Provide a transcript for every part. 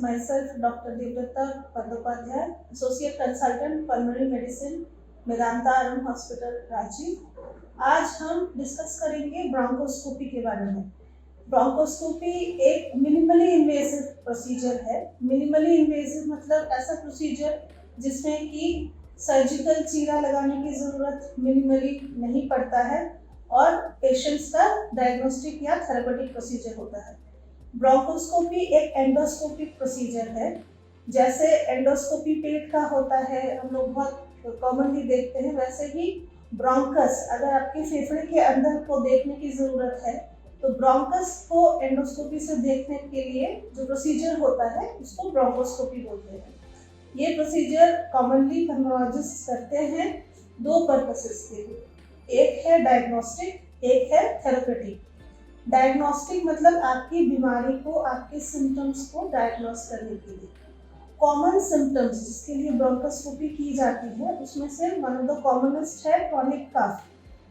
myself Dr. Devrata Bandyopadhyay, Associate Consultant Pulmonary Medicine, Medanta आरम hospital Ranchi. आज हम डिस्कस करेंगे ब्रोंकोस्कोपी के बारे में। ब्रोंकोस्कोपी एक मिनिमली इन्वेसिव प्रोसीजर है। मिनिमली इन्वेसिव मतलब ऐसा प्रोसीजर जिसमें कि सर्जिकल चीरा लगाने की ज़रूरत मिनिमली नहीं पड़ता है और पेशेंट्स का डायग्नोस्टिक या थेरेपेटिक प्रोसीजर होता है। ब्रोंकोस्कोपी एक एंडोस्कोपिक प्रोसीजर है। जैसे एंडोस्कोपी पेट का होता है, हम लोग बहुत कॉमनली देखते हैं, वैसे ही ब्रोंकस, अगर आपके फेफड़े के अंदर को देखने की ज़रूरत है तो ब्रोंकस को एंडोस्कोपी से देखने के लिए जो प्रोसीजर होता है उसको ब्रोंकोस्कोपी बोलते हैं। ये प्रोसीजर कॉमनली पल्मोलॉजिस्ट करते हैं दो पर्पसेस के लिए, एक है डायग्नोस्टिक, एक है थेरेपेटिक। डायग्नोस्टिक मतलब आपकी बीमारी को, आपके सिम्टम्स को डायग्नोस करने के लिए। कॉमन सिम्टम्स जिसके लिए ब्रोंकोस्कोपी की जाती है उसमें से वन ऑफ द कॉमनेस्ट है क्रॉनिक कफ।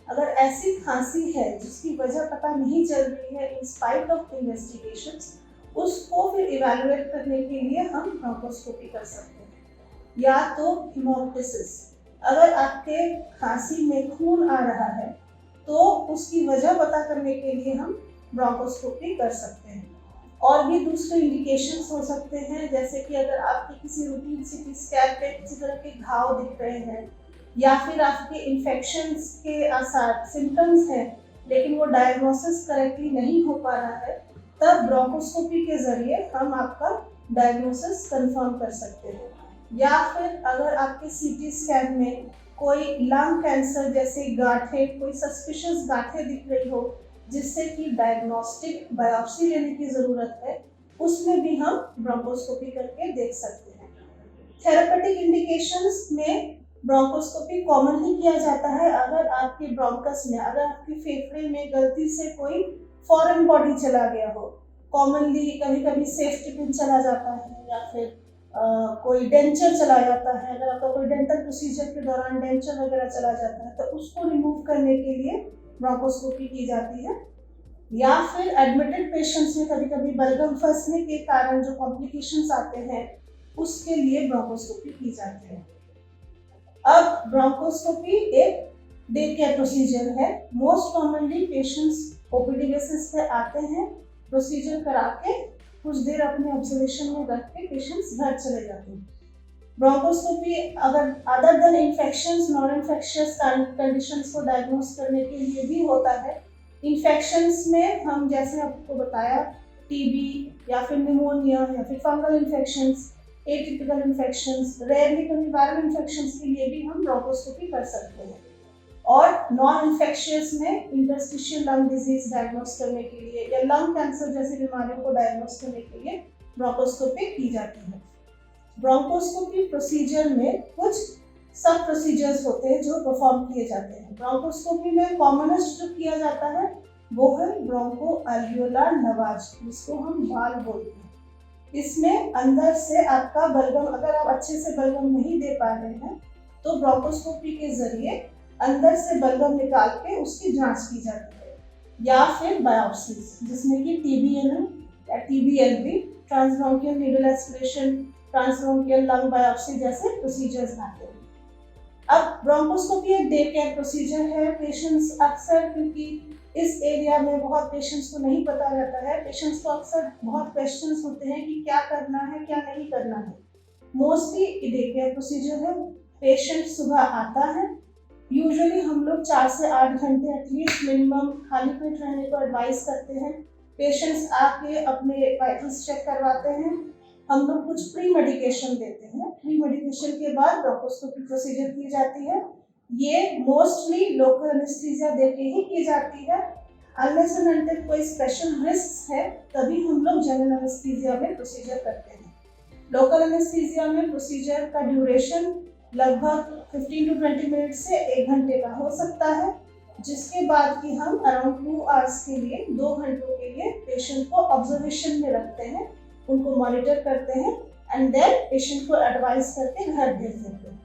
अगर ऐसी खांसी है जिसकी वजह पता नहीं चल रही है इन स्पाइट ऑफ इन्वेस्टिगेशंस, उसको फिर इवैल्यूएट करने के लिए हम ब्रोंकोस्कोपी कर सकते हैं। या तो हेमोप्टिसिस, अगर आपके खांसी में खून आ रहा है तो उसकी वजह पता करने के लिए हम ब्रोंकोस्कोपी कर सकते हैं। और भी दूसरे इंडिकेशंस हो सकते हैं, जैसे कि अगर आपके किसी रूटीन सीटी स्कैन पे किसी तरह के घाव दिख रहे हैं या फिर आपके इन्फेक्शंस के आसार सिम्टम्स हैं लेकिन वो डायग्नोसिस करेक्टली नहीं हो पा रहा है, तब ब्रोंकोस्कोपी के ज़रिए हम आपका डायग्नोसिस कंफर्म कर सकते हैं। या फिर अगर आपके सीटी स्कैन में कोई लंग कैंसर जैसे गांठें, कोई सस्पिशियस गांठें दिख रही हो जिससे कि डायग्नोस्टिक बायोप्सी लेने की ज़रूरत है, उसमें भी हम ब्रोंकोस्कोपी करके देख सकते हैं। थेरेपेटिक इंडिकेशंस में ब्रोंकोस्कोपी कॉमनली किया जाता है अगर आपके ब्रोंकस में, अगर आपके फेफड़े में गलती से कोई फॉरेन बॉडी चला गया हो। कॉमनली कभी कभी सेफ्टी पिन चला जाता है या फिर कोई डेंचर चला जाता है। अगर आपका कोई डेंटल प्रोसीजर के दौरान डेंचर वगैरह चला जाता है तो उसको रिमूव करने के लिए ब्रोंकोस्कोपी की जाती है। या फिर एडमिटेड पेशेंट्स में कभी कभी बलगम फंसने के कारण जो कॉम्प्लिकेशंस आते हैं उसके लिए ब्रोंकोस्कोपी की जाती है। अब ब्रोंकोस्कोपी एक डे केयर प्रोसीजर है। Most commonly patients OPD basis पे आते हैं, प्रोसीजर करा के कुछ देर अपने ऑब्जर्वेशन में रख के पेशेंट्स घर चले जाते हैं। ब्रोंकोस्कोपी अगर other than infections, non infectious conditions को डायग्नोस करने के लिए भी होता है। इन्फेक्शंस में हम जैसे आपको बताया टीबी या फिर निमोनिया या फिर fungal infections, atypical infections, rarely कभी वायरल इन्फेक्शंस के लिए भी हम ब्रोंकोस्कोपी कर सकते हैं। और नॉन इन्फेक्शियस में इंटरस्टिशियल लंग डिजीज डायग्नोस करने के लिए या लंग कैंसर जैसी बीमारियों को डायग्नोस करने के लिए ब्रोंकोस्कोपी की जाती है। ब्रोंकोस्कोपी प्रोसीजर में कुछ सब प्रोसीजर्स होते हैं जो परफॉर्म किए जाते हैं। ब्रोंकोस्कोपी में कॉमनेस्ट जो किया जाता है वो है ब्रोंको अल्वियोलार लवाज, जिसको हम वाल्व बोलते हैं। इसमें अंदर से आपका बलगम, अगर आप अच्छे से बलगम नहीं दे पा रहे हैं तो ब्रोंकोस्कोपी के जरिए अंदर से बलगम निकाल के उसकी जांच की जाती है। या फिर बायोप्सीज जिसमें कि TBNM या TBLB, transbronchial needle aspiration, transbronchial lung biopsy जैसे प्रोसीजर्स आते हैं। अब ब्रोंकोस्कोपी एक डे केयर प्रोसीजर है। पेशेंट्स अक्सर, क्योंकि इस एरिया में बहुत पेशेंट्स को नहीं पता रहता है, पेशेंट्स को अक्सर बहुत क्वेश्चंस होते हैं कि क्या करना है क्या नहीं करना है। मोस्टली डे केयर प्रोसीजर है। पेशेंट सुबह आता है, यूजुअली हम लोग 4 से 8 घंटे एटलीस्ट मिनिमम खाली पेट रहने को एडवाइस करते हैं। पेशेंट्स आके अपने वाइटल्स चेक करवाते हैं। हम लोग कुछ प्री मेडिकेशन देते हैं। प्री मेडिकेशन के बाद ब्रोंकोस्कोपी प्रोसीजर की जाती है। ये मोस्टली लोकल एनेस्थीसिया देके ही की जाती है। अनलेस एंड अनटिल कोई स्पेशल रिस्क है तभी हम लोग जनरल एनेस्थीसिया में प्रोसीजर करते हैं। लोकल एनेस्थीसिया में प्रोसीजर का ड्यूरेशन लगभग 15 to 20 मिनट से 1 घंटे का हो सकता है, जिसके बाद कि हम अराउंड 2 आवर्स के लिए, 2 घंटों के लिए पेशेंट को ऑब्जर्वेशन में रखते हैं, उनको मॉनिटर करते हैं एंड देन पेशेंट को एडवाइस करके घर भेज देते हैं।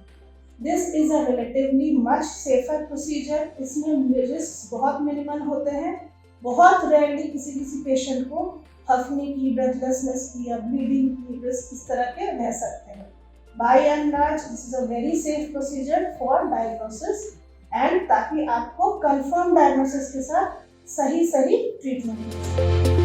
This is a relatively much safer procedure. इसमें रिस्क बहुत मिनिमल होते हैं। बहुत रेयरली किसी पेशेंट को हफनी की, ब्रेथलेसनेस की या ब्लीडिंग की रिस्क इस तरह के रह सकते हैं। By and large this is a very safe procedure for diagnosis and ताकि आपको कंफर्म डायग्नोसिस के साथ सही ट्रीटमेंट मिल सके।